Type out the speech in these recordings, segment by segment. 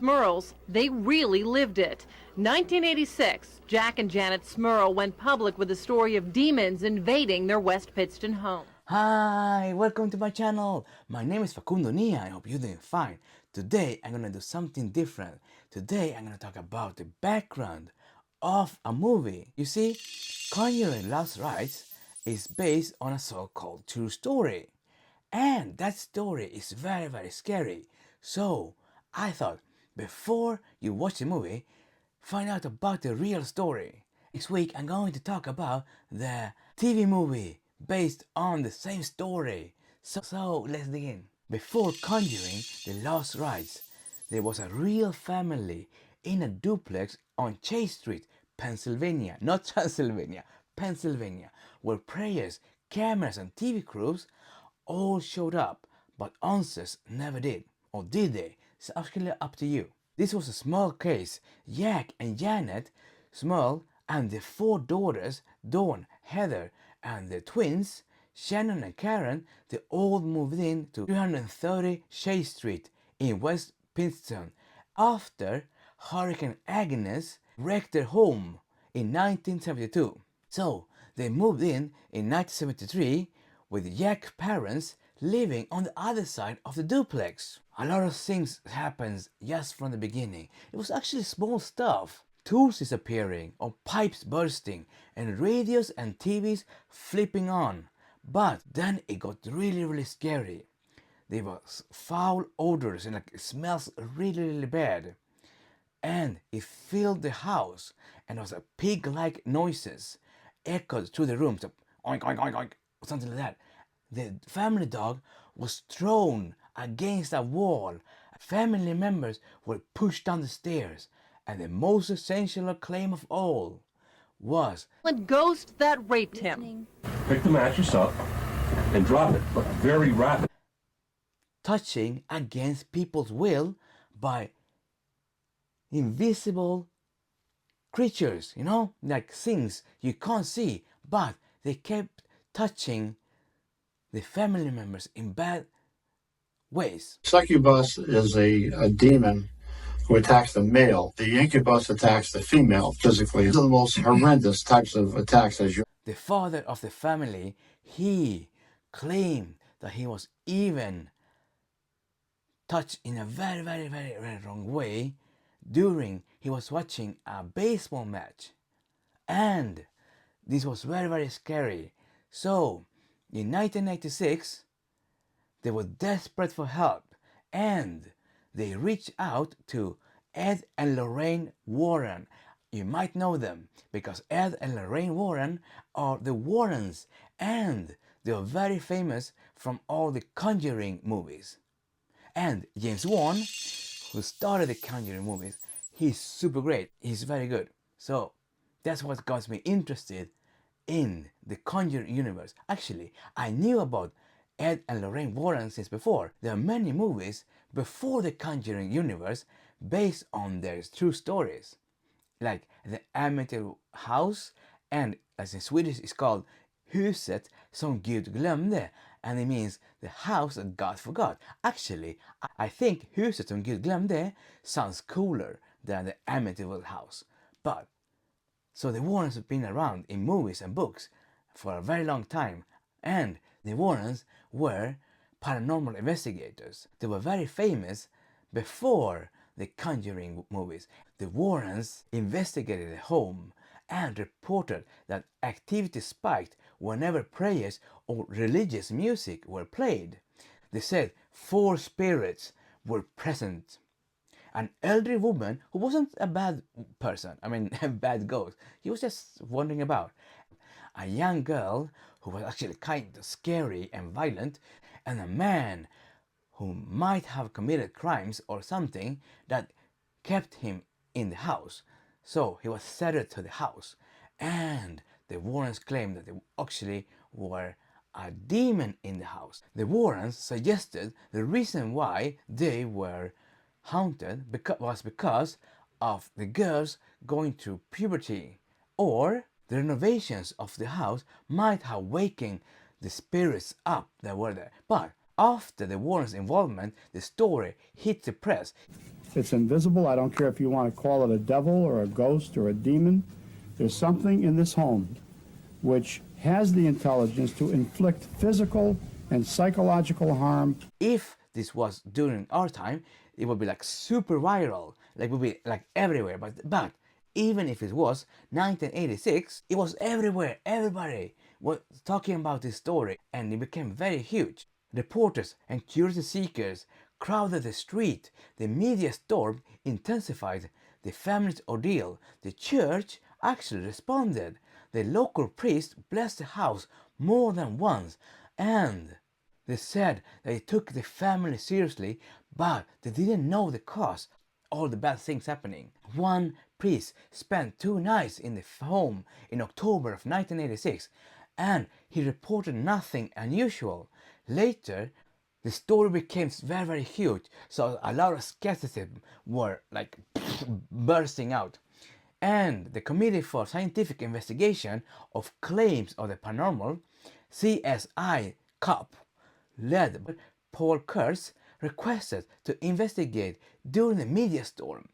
Smurls, they really lived it. 1986, Jack and Janet Smurl went public with the story of demons invading their West Pittston home. Hi, welcome to my channel. My name is Facundo Nia. I hope you're doing fine. Today I'm gonna do something different. Today I'm gonna talk about the background of a movie. You see, Conjuring Rites is based on a so-called true story. And that story is very scary. So I thought before you watch the movie, find out about the real story. Next week I'm going to talk about the TV movie based on the same story. So let's begin. Before Conjuring the Lost Rites, there was a real family in a duplex on Chase Street, Pennsylvania, not Transylvania, Pennsylvania, where prayers, cameras and TV crews all showed up, but answers never did. Or did they? It's actually up to you. This was a small case. Jack and Janet Smurl and their 4 daughters, Dawn, Heather, and their twins, Shannon and Karen, they all moved in to 330 Chase Street in West Pittston after Hurricane Agnes wrecked their home in 1972. So they moved in 1973 with Jack's parents living on the other side of the duplex. A lot of things happens just from the beginning. It was actually small stuff. Tools disappearing, or pipes bursting, and radios and TVs flipping on. But then it got really scary. There was foul odors and it smells really bad. And it filled the house, and there was a pig-like noises echoed through the rooms, oink oink oink oink, something like that. The family dog was thrown against a wall. Family members were pushed down the stairs, and the most essential claim of all was a ghost that raped him. Pick the mattress up and drop it, but very rapid. Touching against people's will by invisible creatures, like things you can't see, but they kept touching the family members in bad ways. Succubus is a demon who attacks the male. The incubus attacks the female physically. These are the most horrendous types of attacks. The father of the family, he claimed that he was even touched in a very wrong way during he was watching a baseball match. And this was very scary. So in 1996, they were desperate for help, and they reached out to Ed and Lorraine Warren. You might know them because Ed and Lorraine Warren are the Warrens, and they are very famous from all the Conjuring movies. And James Wan, who started the Conjuring movies, he's super great. He's very good. So that's what got me interested in the Conjuring universe. Actually, I knew about Ed and Lorraine Warren since before. There are many movies before the Conjuring universe based on their true stories, like the Amityville House, and as in Swedish it's called Huset som Gud glömde, and it means the house that God forgot. Actually, I think Huset som Gud glömde sounds cooler than the Amityville House. But so the Warrens have been around in movies and books for a very long time, and the Warrens were paranormal investigators. They were very famous before the Conjuring movies. The Warrens investigated the home and reported that activity spiked whenever prayers or religious music were played. They said 4 spirits were present. An elderly woman who wasn't a bad person, a bad ghost. He was just wandering about. A young girl who was actually kind of scary and violent, and a man who might have committed crimes or something that kept him in the house. So he was tethered to the house, and the Warrens claimed that they actually were a demon in the house. The Warrens suggested the reason why they were haunted was because of the girls going through puberty, or the renovations of the house might have wakened the spirits up that were there. But After the Warrens' involvement, the story hit the press. It's invisible. I don't care if you want to call it a devil or a ghost or a demon. There's something in this home which has the intelligence to inflict physical and psychological harm. If this was during our time, it would be like super viral, like would be like everywhere. But even if it was 1986, it was everywhere. Everybody was talking about this story, and it became very huge. Reporters and curiosity seekers crowded the street. The media storm intensified the family's ordeal. The church actually responded. The local priest blessed the house more than once, and they said that they took the family seriously, but they didn't know the cause, all the bad things happening. One priest spent 2 nights in the home in October of 1986, and he reported nothing unusual. Later, the story became very, very huge, so a lot of skepticism were like bursting out. And the Committee for Scientific Investigation of Claims of the Paranormal, CSI COP, led by Paul Kurtz, requested to investigate during the media storm.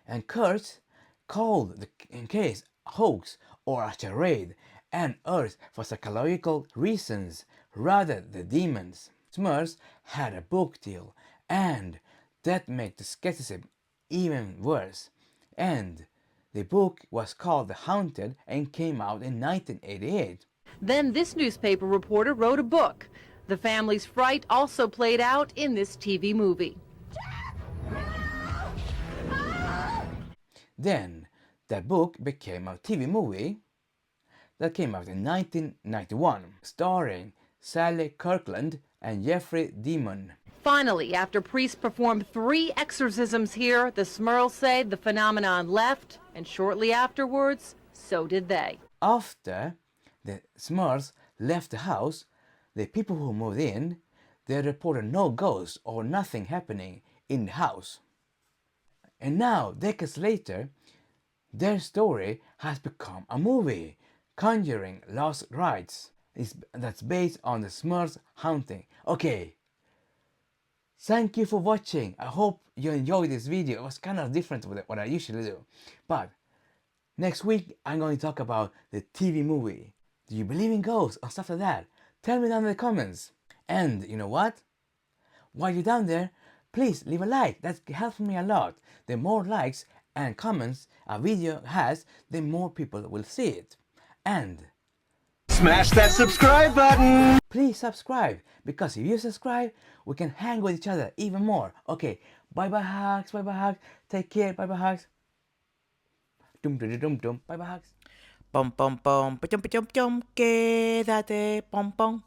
And Kurtz called the case hoax or a charade and urged for psychological reasons rather than demons. Smurls had a book deal, and that made the skepticism even worse. And the book was called The Haunted and came out in 1988. Then this newspaper reporter wrote a book. The family's fright also played out in this TV movie. Then that book became a TV movie that came out in 1991, starring Sally Kirkland and Jeffrey Demon. Finally, after priests performed 3 exorcisms here, the Smurls say the phenomenon left, and shortly afterwards, so did they. After the Smurls left the house, the people who moved in, they reported no ghosts or nothing happening in the house. And now, decades later, their story has become a movie, Conjuring Lost Rites, that's based on the Smurls haunting. Okay, thank you for watching. I hope you enjoyed this video. It was kind of different with what I usually do. But next week, I'm going to talk about the TV movie. Do you believe in ghosts or stuff like that? Tell me down in the comments. And you know what? While you're down there, please leave a like. That helps me a lot. The more likes and comments a video has, the more people will see it. And smash that subscribe button! Please subscribe, because if you subscribe, we can hang with each other even more. Okay, bye bye hugs, take care, bye bye hugs. Dum dum dum dum, bye bye hugs. Pom pom pom, pachom pachom chom, quédate, pom pom.